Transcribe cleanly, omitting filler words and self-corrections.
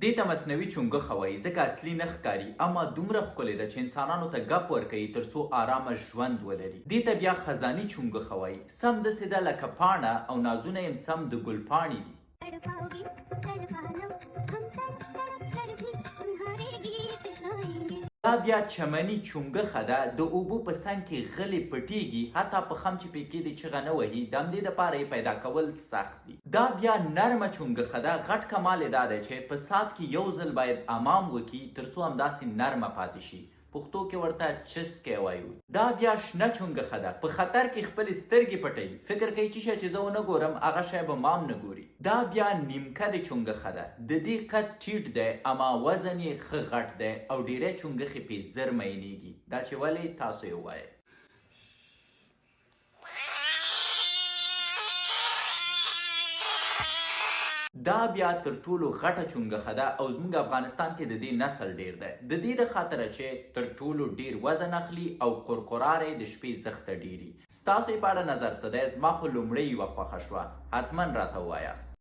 دې ته مصنوعي چونګښه وایي ځکه اصلي نه ښکاري اما دومره ښکلې ده چې انسانانو ته ګپ ورکوي تر څو آرامه ژوند ولري. دې ته بیا خزاني چونګښه وایي. سمدسې ده لکه پاڼه او نازونه یې سم د ګل پاڼې دي. دا بیا چمني چونګښه ده، د اوبو په څنګ کې غلې پټیږي، حتی په خم چې پې کېدې چغه نه وهي. د همدې دپاره یې پیدا کول سخت دي. دا بیا نرمه چونګښه ده. غټ کمال یې دا دی چې په ساعت کې یو ځل باید امام وکړي تر څو همداسې نرمه پاتې شي. پښتو کې ورته چسکی وایو. دا بیا شنه چونګښه ده. په خطر کې خپلې سترګې پټوي. فکر کوي چې شی چې زه ونه ګورم هغه شی به مام نه ګوري. دا بیا نیمکه د چونګښه ده. د دې قد ټیټ دی اما وزن یې ښه غټ دی او ډیری چونګښې پې زر مینېږي. دا چې ولې تاسو یې ووایئ. دا بیا تر ټولو غټه چونګښه ده او زموږ افغانستان کې د دې نسل ډیر دی. د دې د خاطره چې تر ټولو ډیر وزن اخلي او قرقرار یې د شپې زښته ډیري. ستاسو یې په اړه نظر څه دی؟ زما خو لومړۍ یوه خوښه شوه. حتما راته ووایاست.